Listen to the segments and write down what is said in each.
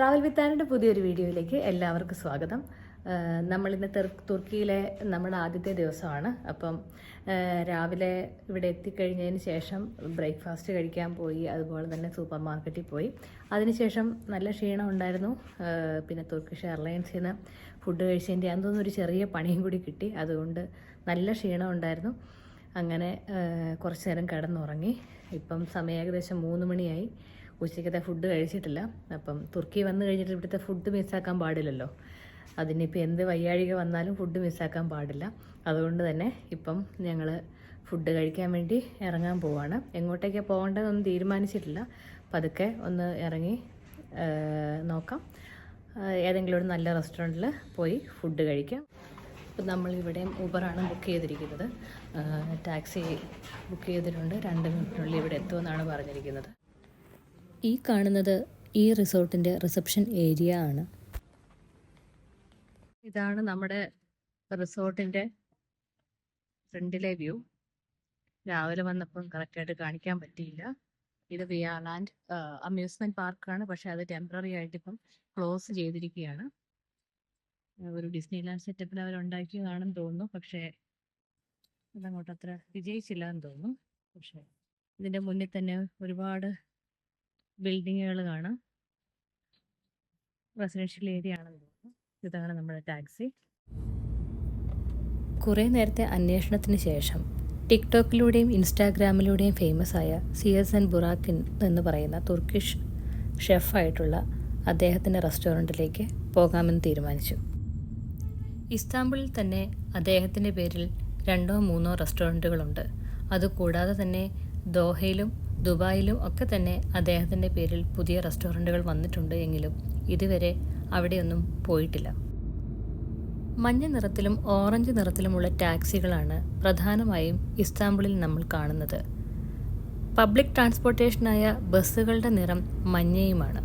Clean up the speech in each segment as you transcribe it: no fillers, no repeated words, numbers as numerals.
Travel with ആനിൻ്റെ പുതിയൊരു വീഡിയോയിലേക്ക് എല്ലാവർക്കും സ്വാഗതം. നമ്മളിന്ന് തുർക്കിയിലെ നമ്മുടെ ആദ്യത്തെ ദിവസമാണ്. അപ്പം രാവിലെ ഇവിടെ എത്തിക്കഴിഞ്ഞതിന് ശേഷം ബ്രേക്ക്ഫാസ്റ്റ് കഴിക്കാൻ പോയി, അതുപോലെ തന്നെ സൂപ്പർ മാർക്കറ്റിൽ പോയി. അതിനുശേഷം നല്ല ക്ഷീണം ഉണ്ടായിരുന്നു. പിന്നെ തുർക്കിഷ് എയർലൈൻസിൽ നിന്ന് ഫുഡ് കഴിച്ചതിൻ്റെ അതൊന്നും ഒരു ചെറിയ പണിയും കൂടി കിട്ടി, അതുകൊണ്ട് നല്ല ക്ഷീണം ഉണ്ടായിരുന്നു. അങ്ങനെ കുറച്ച് നേരം കിടന്നുറങ്ങി. ഇപ്പം സമയം ഏകദേശം 3 മണിയായി. ഉച്ചയ്ക്കത്തെ ഫുഡ് കഴിച്ചിട്ടില്ല. അപ്പം തുർക്കി വന്നു കഴിഞ്ഞിട്ട് ഇവിടുത്തെ ഫുഡ് മിസ്സാക്കാൻ പാടില്ലല്ലോ. അതിനിപ്പോൾ എന്ത് വയ്യാഴിക വന്നാലും ഫുഡ് മിസ്സാക്കാൻ പാടില്ല. അതുകൊണ്ട് തന്നെ ഇപ്പം ഞങ്ങൾ ഫുഡ് കഴിക്കാൻ വേണ്ടി ഇറങ്ങാൻ പോവാണ്. എങ്ങോട്ടേക്കാണ് പോകേണ്ടതെന്നൊന്നും തീരുമാനിച്ചിട്ടില്ല. പതുക്കെ ഒന്ന് ഇറങ്ങി നോക്കാം. ഏതെങ്കിലും ഒരു നല്ല റെസ്റ്റോറൻറ്റിൽ പോയി ഫുഡ് കഴിക്കാം. ഇപ്പം നമ്മളിവിടെ ഊബറാണ് ബുക്ക് ചെയ്തിരിക്കുന്നത്. ടാക്സി ബുക്ക് ചെയ്തിട്ടുണ്ട്. 2 മിനിറ്റിനുള്ളിൽ ഇവിടെ എത്തുമെന്നാണ് പറഞ്ഞിരിക്കുന്നത്. ഈ കാണുന്നത് ഈ റിസോർട്ടിൻ്റെ റിസപ്ഷൻ ഏരിയ ആണ്. ഇതാണ് നമ്മുടെ റിസോർട്ടിൻ്റെ ഫ്രണ്ടിലെ വ്യൂ. രാവിലെ വന്നപ്പം കറക്റ്റായിട്ട് കാണിക്കാൻ പറ്റിയില്ല. ഇത് വിയാലാൻഡ് അമ്യൂസ്മെൻറ്റ് പാർക്കാണ്. പക്ഷേ അത് ടെമ്പററി ആയിട്ട് ഇപ്പം ക്ലോസ് ചെയ്തിരിക്കുകയാണ്. ഒരു ഡിസ്നിലാൻഡ് സെറ്റപ്പിൽ അവരുണ്ടാക്കിയതാണെന്ന് തോന്നുന്നു. പക്ഷേ അതങ്ങോട്ട് അത്ര വിജയിച്ചില്ല എന്ന് തോന്നുന്നു. പക്ഷേ ഇതിൻ്റെ മുന്നിൽ തന്നെ ഒരുപാട് ബിൽഡിങ്ങുകൾ കാണാം. റെസിഡൻഷ്യൽ ഏരിയ ആണെന്ന് തോന്നുന്നു. ഇതാണ് നമ്മുടെ ടാക്സി. കുറേ നേരത്തെ അന്വേഷണത്തിന് ശേഷം ടിക്ടോക്കിലൂടെയും ഇൻസ്റ്റാഗ്രാമിലൂടെയും ഫേമസ് ആയ സിയസൻ ബുറാക്കിൻ എന്ന് പറയുന്ന തുർക്കിഷ് ഷെഫായിട്ടുള്ള അദ്ദേഹത്തിൻ്റെ റെസ്റ്റോറൻറ്റിലേക്ക് പോകാമെന്ന് തീരുമാനിച്ചു. ഇസ്താംബുളിൽ തന്നെ അദ്ദേഹത്തിൻ്റെ പേരിൽ 2-3 റെസ്റ്റോറൻറ്റുകളുണ്ട്. അതുകൂടാതെ തന്നെ ദോഹയിലും ദുബായിലും ഒക്കെ തന്നെ അദ്ദേഹത്തിൻ്റെ പേരിൽ പുതിയ റെസ്റ്റോറൻറ്റുകൾ വന്നിട്ടുണ്ട്. എങ്കിലും ഇതുവരെ അവിടെയൊന്നും പോയിട്ടില്ല. മഞ്ഞ നിറത്തിലും ഓറഞ്ച് നിറത്തിലുമുള്ള ടാക്സികളാണ് പ്രധാനമായും ഇസ്താംബുളിൽ നമ്മൾ കാണുന്നത്. പബ്ലിക് ട്രാൻസ്പോർട്ടേഷനായ ബസ്സുകളുടെ നിറം മഞ്ഞയുമാണ്.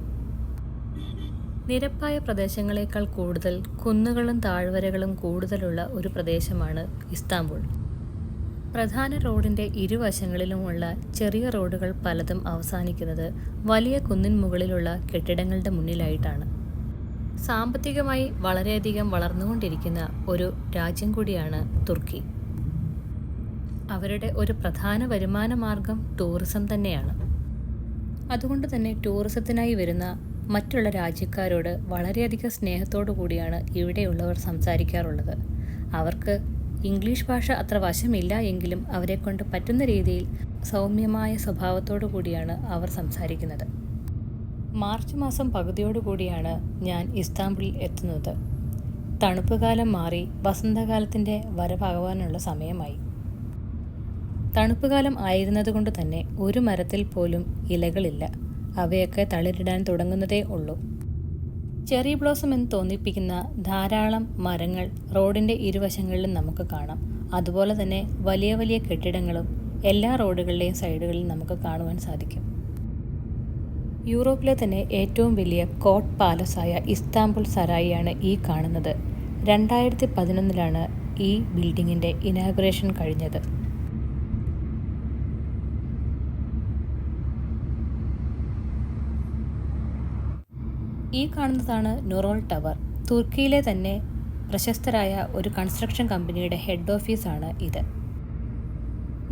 നിരപ്പായ പ്രദേശങ്ങളേക്കാൾ കൂടുതൽ കുന്നുകളും താഴ്വരകളും കൂടുതലുള്ള ഒരു പ്രദേശമാണ് ഇസ്താംബുൾ. പ്രധാന റോഡിൻ്റെ ഇരുവശങ്ങളിലുമുള്ള ചെറിയ റോഡുകൾ പലതും അവസാനിക്കുന്നത് വലിയ കുന്നിൻ മുകളിലുള്ള കെട്ടിടങ്ങളുടെ മുന്നിലായിട്ടാണ്. സാമ്പത്തികമായി വളരെയധികം വളർന്നുകൊണ്ടിരിക്കുന്ന ഒരു രാജ്യം കൂടിയാണ് തുർക്കി. അവരുടെ ഒരു പ്രധാന വരുമാന മാർഗം ടൂറിസം തന്നെയാണ്. അതുകൊണ്ട് തന്നെ ടൂറിസത്തിനായി വരുന്ന മറ്റുള്ള രാജ്യക്കാരോട് വളരെയധികം സ്നേഹത്തോടു കൂടിയാണ് ഇവിടെയുള്ളവർ സംസാരിക്കാറുള്ളത്. അവർക്ക് ഇംഗ്ലീഷ് ഭാഷ അത്ര വശമില്ല എങ്കിലും അവരെക്കൊണ്ട് പറ്റുന്ന രീതിയിൽ സൗമ്യമായ സ്വഭാവത്തോടു കൂടിയാണ് അവർ സംസാരിക്കുന്നത്. മാർച്ച് മാസം പകുതിയോടുകൂടിയാണ് ഞാൻ ഇസ്താംബുളിൽ എത്തുന്നത്. തണുപ്പ് കാലം മാറി വസന്തകാലത്തിൻ്റെ വരവാകുവാനുള്ള സമയമായി. തണുപ്പ് കാലം ആയിരുന്നതുകൊണ്ട് തന്നെ ഒരു മരത്തിൽ പോലും ഇലകളില്ല. അവയൊക്കെ തളിരിടാൻ തുടങ്ങുന്നതേ ഉള്ളൂ. ചെറി ബ്ലോസം എന്ന് തോന്നിപ്പിക്കുന്ന ധാരാളം മരങ്ങൾ റോഡിൻ്റെ ഇരുവശങ്ങളിലും നമുക്ക് കാണാം. അതുപോലെ തന്നെ വലിയ വലിയ കെട്ടിടങ്ങളും എല്ലാ റോഡുകളുടെയും സൈഡുകളിൽ നമുക്ക് കാണുവാൻ സാധിക്കും. യൂറോപ്പിലെ തന്നെ ഏറ്റവും വലിയ കോട്ട് പാലസായ ഇസ്താംബുൾ സരായിയാണ് ഈ കാണുന്നത്. 2011 ഈ ബിൽഡിങ്ങിൻ്റെ ഇനാഗുറേഷൻ കഴിഞ്ഞത്. ഈ കാണുന്നതാണ് നുറോൾ ടവർ. തുർക്കിയിലെ തന്നെ പ്രശസ്തരായ ഒരു കൺസ്ട്രക്ഷൻ കമ്പനിയുടെ ഹെഡ് ഓഫീസാണ് ഇത്.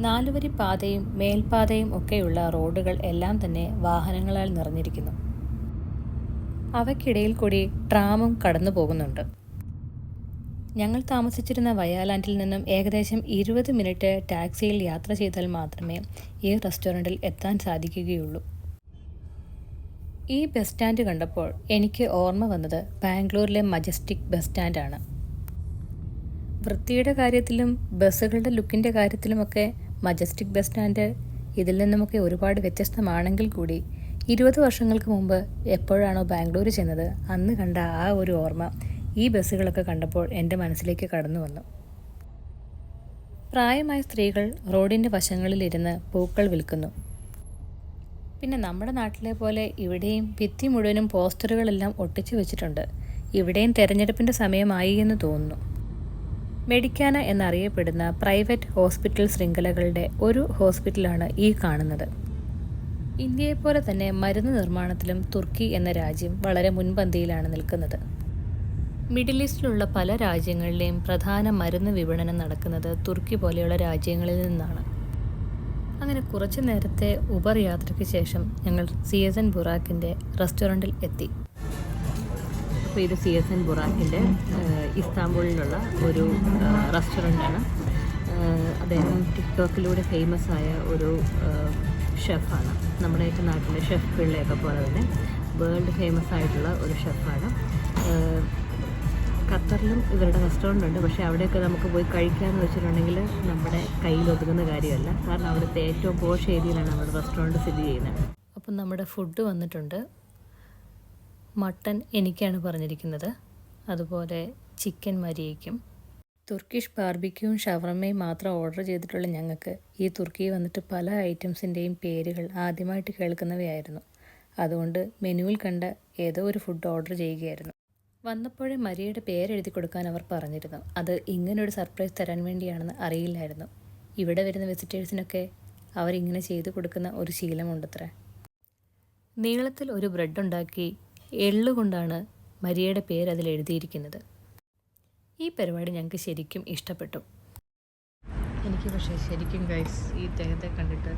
4 വരി പാതയും മേൽപ്പാതയും ഒക്കെയുള്ള റോഡുകൾ എല്ലാം തന്നെ വാഹനങ്ങളാൽ നിറഞ്ഞിരിക്കുന്നു. അവയ്ക്കിടയിൽ കൂടി ട്രാമും കടന്നു പോകുന്നുണ്ട്. ഞങ്ങൾ താമസിച്ചിരുന്ന വയാലാൻഡിൽ നിന്നും ഏകദേശം 20 മിനിറ്റ് ടാക്സിയിൽ യാത്ര ചെയ്താൽ മാത്രമേ ഈ റെസ്റ്റോറൻറ്റിൽ എത്താൻ സാധിക്കുകയുള്ളൂ. ഈ ബസ് സ്റ്റാൻഡ് കണ്ടപ്പോൾ എനിക്ക് ഓർമ്മ വന്നത് ബാംഗ്ലൂരിലെ മജസ്റ്റിക് ബസ് സ്റ്റാൻഡാണ്. വൃത്തിയുടെ കാര്യത്തിലും ബസ്സുകളുടെ ലുക്കിൻ്റെ കാര്യത്തിലുമൊക്കെ മജസ്റ്റിക് ബസ് സ്റ്റാൻഡ് ഇതിൽ നിന്നുമൊക്കെ ഒരുപാട് വ്യത്യസ്തമാണെങ്കിൽ കൂടി 20 വർഷങ്ങൾക്ക് മുമ്പ് എപ്പോഴാണോ ബാംഗ്ലൂർ ചെന്നത് അന്ന് കണ്ട ആ ഒരു ഓർമ്മ ഈ ബസ്സുകളൊക്കെ കണ്ടപ്പോൾ എൻ്റെ മനസ്സിലേക്ക് കടന്നു വന്നു. പ്രായമായ സ്ത്രീകൾ റോഡിൻ്റെ വശങ്ങളിലിരുന്ന് പൂക്കൾ വിൽക്കുന്നു. പിന്നെ നമ്മുടെ നാട്ടിലെ പോലെ ഇവിടെയും ഭിത്തി മുഴുവനും പോസ്റ്ററുകളെല്ലാം ഒട്ടിച്ചു വെച്ചിട്ടുണ്ട്. ഇവിടെയും തെരഞ്ഞെടുപ്പിൻ്റെ സമയമായി എന്ന് തോന്നുന്നു. മെഡിക്കാന എന്നറിയപ്പെടുന്ന പ്രൈവറ്റ് ഹോസ്പിറ്റൽ ശൃംഖലകളുടെ ഒരു ഹോസ്പിറ്റലാണ് ഈ കാണുന്നത്. ഇന്ത്യയെപ്പോലെ തന്നെ മരുന്ന് നിർമ്മാണത്തിലും തുർക്കി എന്ന രാജ്യം വളരെ മുൻപന്തിയിലാണ് നിൽക്കുന്നത്. മിഡിൽ ഈസ്റ്റിലുള്ള പല രാജ്യങ്ങളിലെയും പ്രധാന മരുന്ന് വിപണനം നടക്കുന്നത് തുർക്കി പോലെയുള്ള രാജ്യങ്ങളിൽ നിന്നാണ്. അങ്ങനെ കുറച്ചു നേരത്തെ ഉബർ യാത്രയ്ക്ക് ശേഷം ഞങ്ങൾ സിയസൻ ബുറാക്കിൻ്റെ റെസ്റ്റോറൻറ്റിൽ എത്തി. അപ്പോൾ ഇത് സിയസൻ ബുറാക്കിൻ്റെ ഇസ്താംബൂളിലുള്ള ഒരു റെസ്റ്റോറൻ്റാണ്. അദ്ദേഹം ടിക്ടോക്കിലൂടെ ഫേമസ് ആയ ഒരു ഷെഫാണ്. നമ്മുടെയൊക്കെ നാട്ടിലെ ഷെഫ് പിള്ളയൊക്കെ പോലെ തന്നെ വേൾഡ് ഫേമസ് ആയിട്ടുള്ള ഒരു ഷെഫാണ്. ഖത്തറിലും ഇവരുടെ റെസ്റ്റോറൻ്റ് ഉണ്ട്. പക്ഷേ അവിടെയൊക്കെ നമുക്ക് പോയി കഴിക്കാമെന്ന് വെച്ചിട്ടുണ്ടെങ്കിൽ നമ്മുടെ കയ്യിൽ ഒതുങ്ങുന്ന കാര്യമല്ല. കാരണം അവിടുത്തെ ഏറ്റവും പോഷ് ഏരിയയിലാണ് നമ്മുടെ റെസ്റ്റോറൻറ്റ് സ്ഥിതി ചെയ്യുന്നത്. അപ്പം നമ്മുടെ ഫുഡ് വന്നിട്ടുണ്ട്. മട്ടൻ എനിക്കാണ് പറഞ്ഞിരിക്കുന്നത്, അതുപോലെ ചിക്കൻ മരിയയ്ക്കും. തുർക്കിഷ് ബാർബിക്യൂവും ഷവർമയും മാത്രം ഓർഡർ ചെയ്തിട്ടുള്ള ഞങ്ങൾക്ക് ഈ തുർക്കിയിൽ വന്നിട്ട് പല ഐറ്റംസിൻ്റെയും പേരുകൾ ആദ്യമായിട്ട് കേൾക്കുന്നവയായിരുന്നു. അതുകൊണ്ട് മെനുവിൽ കണ്ട ഏതോ ഒരു ഫുഡ് ഓർഡർ ചെയ്യുകയായിരുന്നു. വന്നപ്പോഴേ മരിയയുടെ പേരെഴുതി കൊടുക്കാൻ അവർ പറഞ്ഞിരുന്നു. അത് ഇങ്ങനൊരു സർപ്രൈസ് തരാൻ വേണ്ടിയാണെന്ന് അറിയില്ലായിരുന്നു. ഇവിടെ വരുന്ന വിസിറ്റേഴ്സിനൊക്കെ അവരിങ്ങനെ ചെയ്തു കൊടുക്കുന്ന ഒരു ശീലമുണ്ടത്രേ. നീളത്തിൽ ഒരു ബ്രെഡ് ഉണ്ടാക്കി എള്ളുകൊണ്ടാണ് മരിയയുടെ പേര് അതിൽ എഴുതിയിരിക്കുന്നത്. ഈ പരിപാടി ഞങ്ങൾക്ക് ശരിക്കും ഇഷ്ടപ്പെട്ടു. എനിക്ക് പക്ഷേ ശരിക്കും ഗൈസ് ഈ അദ്ദേഹത്തെ കണ്ടിട്ട്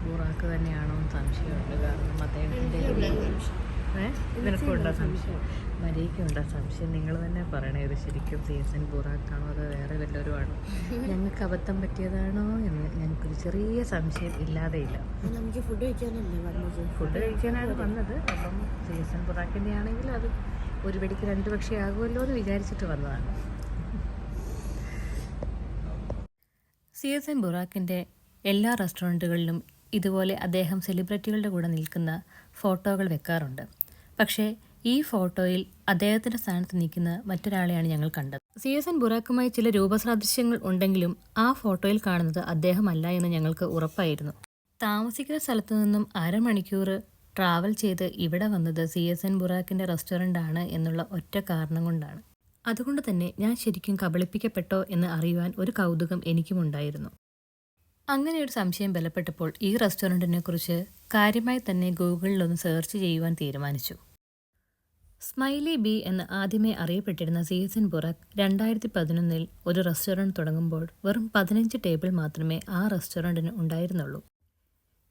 ബുറാക്ക് തന്നെയാണോ എന്ന് സംശയമുണ്ട്. കാരണം അദ്ദേഹത്തിൻ്റെ നിനക്കുണ്ടോ സംശയം? മരിയയ്ക്കുണ്ടോ സംശയം? നിങ്ങൾ തന്നെ പറയണേ, ഇത് ശരിക്കും സിയസൻ ബുറാക്കാണോ അതോ വേറെ വല്ലവരും ആണോ? ഞങ്ങൾക്ക് അബദ്ധം പറ്റിയതാണോ എന്ന് ഞങ്ങൾക്കൊരു ചെറിയ സംശയം ഇല്ലാതെയില്ല. നമുക്ക് ഫുഡ് കഴിക്കാനാണ് വന്നത്. അപ്പം സിയസൻ ബുറാക്കിൻ്റെ ആണെങ്കിൽ അത് ഒരു വെടിക്ക് 2 പക്ഷേ ആകുമല്ലോ എന്ന് വിചാരിച്ചിട്ട് വന്നതാണ്. സിയസൻ ബുറാക്കിൻ്റെ എല്ലാ റെസ്റ്റോറൻറ്റുകളിലും ഇതുപോലെ അദ്ദേഹം സെലിബ്രിറ്റികളുടെ കൂടെ നിൽക്കുന്ന ഫോട്ടോകൾ വെക്കാറുണ്ട്. പക്ഷേ ഈ ഫോട്ടോയിൽ അദ്ദേഹത്തിൻ്റെ സ്ഥാനത്ത് നിൽക്കുന്ന മറ്റൊരാളെയാണ് ഞങ്ങൾ കണ്ടത്. സിയസൻ ബുറാക്കുമായി ചില രൂപസാദൃശ്യങ്ങൾ ഉണ്ടെങ്കിലും ആ ഫോട്ടോയിൽ കാണുന്നത് അദ്ദേഹമല്ല എന്ന് ഞങ്ങൾക്ക് ഉറപ്പായിരുന്നു. താമസിക്കുന്ന സ്ഥലത്തു നിന്നും 1/2 മണിക്കൂർ ട്രാവൽ ചെയ്ത് ഇവിടെ വന്നത് സിയസൻ ബുറാക്കിൻ്റെ റെസ്റ്റോറൻ്റ് ആണ് എന്നുള്ള ഒറ്റ കാരണം കൊണ്ടാണ്. അതുകൊണ്ട് തന്നെ ഞാൻ ശരിക്കും കബളിപ്പിക്കപ്പെട്ടോ എന്ന് അറിയുവാൻ ഒരു കൗതുകം എനിക്കുമുണ്ടായിരുന്നു. അങ്ങനെ ഒരു സംശയം ബലപ്പെട്ടപ്പോൾ ഈ റെസ്റ്റോറൻറ്റിനെ കുറിച്ച് കാര്യമായി തന്നെ ഗൂഗിളിലൊന്ന് സെർച്ച് ചെയ്യുവാൻ തീരുമാനിച്ചു. സ്മൈലി ബി എന്ന് ആദ്യമേ അറിയപ്പെട്ടിരുന്ന സിയസൻ ബുറാക്ക് 2011 ഒരു റെസ്റ്റോറൻറ്റ് തുടങ്ങുമ്പോൾ വെറും 15 ടേബിൾ മാത്രമേ ആ റെസ്റ്റോറൻറ്റിന് ഉണ്ടായിരുന്നുള്ളൂ.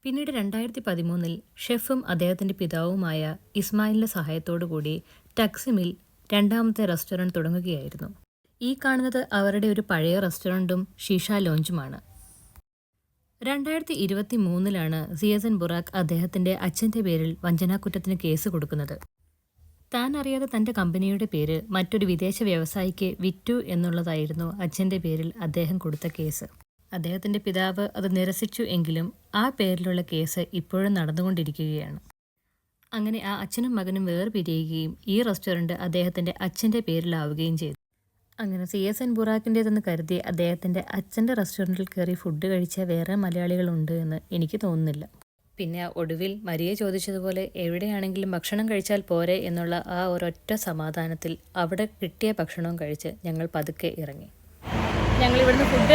പിന്നീട് 2013 ഷെഫും അദ്ദേഹത്തിൻ്റെ പിതാവുമായ ഇസ്മായിലിൻ്റെ സഹായത്തോടു കൂടി ടക്സിമിൽ 2ാമത്തെ റെസ്റ്റോറൻറ്റ് തുടങ്ങുകയായിരുന്നു. ഈ കാണുന്നത് അവരുടെ ഒരു പഴയ റെസ്റ്റോറൻറ്റും ഷീഷ ലോഞ്ചുമാണ്. 2023 സിയസൻ ബുറാക്ക് അദ്ദേഹത്തിൻ്റെ അച്ഛൻ്റെ പേരിൽ വഞ്ചനാക്കുറ്റത്തിന് കേസ് കൊടുക്കുന്നത്. താൻ അറിയാതെ തൻ്റെ കമ്പനിയുടെ പേര് മറ്റൊരു വിദേശ വ്യവസായിക്ക് വിറ്റു എന്നുള്ളതായിരുന്നു അച്ഛൻ്റെ പേരിൽ അദ്ദേഹം കൊടുത്ത കേസ്. അദ്ദേഹത്തിൻ്റെ പിതാവ് അത് നിരസിച്ചു എങ്കിലും ആ പേരിലുള്ള കേസ് ഇപ്പോഴും നടന്നുകൊണ്ടിരിക്കുകയാണ്. അങ്ങനെ ആ അച്ഛനും മകനും വേർപിരിയുകയും ഈ റെസ്റ്റോറൻറ്റ് അദ്ദേഹത്തിൻ്റെ അച്ഛൻ്റെ പേരിലാവുകയും ചെയ്തു. അങ്ങനെ സിയസൻ ബുറാക്കിൻ്റേതെന്ന് കരുതി അദ്ദേഹത്തിൻ്റെ അച്ഛൻ്റെ റെസ്റ്റോറൻറ്റിൽ കയറി ഫുഡ് കഴിച്ച വേറെ മലയാളികളുണ്ട് എന്ന് എനിക്ക് തോന്നുന്നില്ല. പിന്നെ ഒടുവിൽ മരിയ ചോദിച്ചതുപോലെ എവിടെയാണെങ്കിലും ഭക്ഷണം കഴിച്ചാൽ പോരെ എന്നുള്ള ആ ഒരൊറ്റ സമാധാനത്തിൽ അവിടെ കിട്ടിയ ഭക്ഷണവും കഴിച്ച് ഞങ്ങൾ പതുക്കെ ഇറങ്ങി. ഞങ്ങൾ ഇവിടുന്ന് ഫുഡ്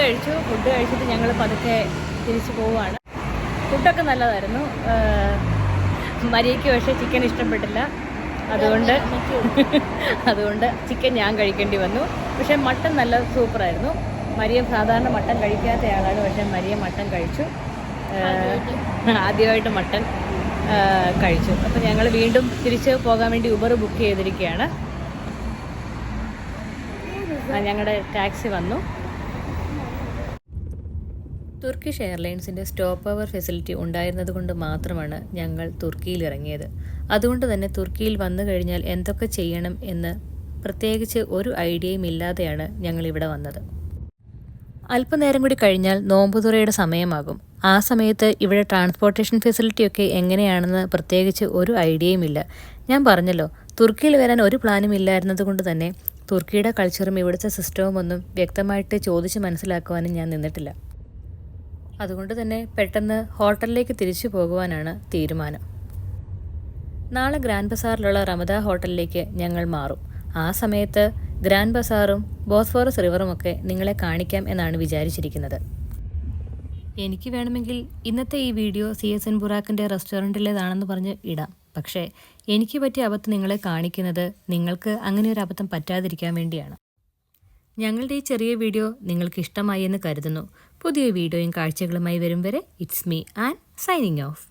കഴിച്ചിട്ട് ഞങ്ങൾ പതുക്കെ തിരിച്ചു പോവുകയാണ്. ഫുഡൊക്കെ നല്ലതായിരുന്നു. മരിയയ്ക്ക് പക്ഷേ ചിക്കൻ ഇഷ്ടപ്പെട്ടില്ല. അതുകൊണ്ട് ചിക്കൻ ഞാൻ കഴിക്കേണ്ടി വന്നു. പക്ഷേ മട്ടൻ നല്ല സൂപ്പറായിരുന്നു. മരിയ സാധാരണ മട്ടൻ കഴിക്കാത്തയാളാണ്, പക്ഷേ മരിയ മട്ടൻ കഴിച്ചു. ആദ്യമായിട്ട് മട്ടൻ കഴിച്ചു. അപ്പോൾ ഞങ്ങൾ വീണ്ടും തിരിച്ച് പോകാൻ വേണ്ടി ഉബർ ബുക്ക് ചെയ്തിരിക്കുകയാണ്. ഞങ്ങളുടെ ടാക്സി വന്നു. തുർക്കിഷ് എയർലൈൻസിൻ്റെ സ്റ്റോപ്പ് ഓവർ ഫെസിലിറ്റി ഉണ്ടായിരുന്നത് കൊണ്ട് മാത്രമാണ് ഞങ്ങൾ തുർക്കിയിൽ ഇറങ്ങിയത്. അതുകൊണ്ട് തന്നെ തുർക്കിയിൽ വന്നു കഴിഞ്ഞാൽ എന്തൊക്കെ ചെയ്യണം എന്ന് പ്രത്യേകിച്ച് ഒരു ഐഡിയയും ഇല്ലാതെയാണ് ഞങ്ങളിവിടെ വന്നത്. അല്പനേരം കൂടി കഴിഞ്ഞാൽ നോമ്പുതുറയുടെ സമയമാകും. ആ സമയത്ത് ഇവിടെ ട്രാൻസ്പോർട്ടേഷൻ ഫെസിലിറ്റിയൊക്കെ എങ്ങനെയാണെന്ന് പ്രത്യേകിച്ച് ഒരു ഐഡിയയും ഇല്ല. ഞാൻ പറഞ്ഞല്ലോ, തുർക്കിയിൽ വരാൻ ഒരു പ്ലാനും ഇല്ലായിരുന്നത് കൊണ്ട് തന്നെ തുർക്കിയുടെ കൾച്ചറും ഇവിടുത്തെ സിസ്റ്റവും ഒന്നും വ്യക്തമായിട്ട് ചോദിച്ച് മനസ്സിലാക്കുവാനും ഞാൻ നിന്നിട്ടില്ല. അതുകൊണ്ട് തന്നെ പെട്ടെന്ന് ഹോട്ടലിലേക്ക് തിരിച്ചു പോകുവാനാണ് തീരുമാനം. നാളെ ഗ്രാൻഡ് ബസാറിലുള്ള റമദ ഹോട്ടലിലേക്ക് ഞങ്ങൾ മാറും. ആ സമയത്ത് ഗ്രാൻഡ് ബസാറും ബോസ്ഫോറസ് റിവറുമൊക്കെ നിങ്ങളെ കാണിക്കാം എന്നാണ് വിചാരിച്ചിരിക്കുന്നത്. എനിക്ക് വേണമെങ്കിൽ ഇന്നത്തെ ഈ വീഡിയോ CSN ബുറാക്കിൻ്റെ റെസ്റ്റോറൻറ്റിലേതാണെന്ന് പറഞ്ഞ് ഇടാം. പക്ഷേ എനിക്ക് പറ്റിയ അബദ്ധം നിങ്ങളെ കാണിക്കുന്നത് നിങ്ങൾക്ക് അങ്ങനെ ഒരു അബദ്ധം പറ്റാതിരിക്കാൻ വേണ്ടിയാണ്. ഞങ്ങളുടെ ഈ ചെറിയ വീഡിയോ നിങ്ങൾക്ക് ഇഷ്ടമായി എന്ന് കരുതുന്നു. പുതിയ വീഡിയോയും കാഴ്ചകളുമായി വരും വരെ it's me and signing off.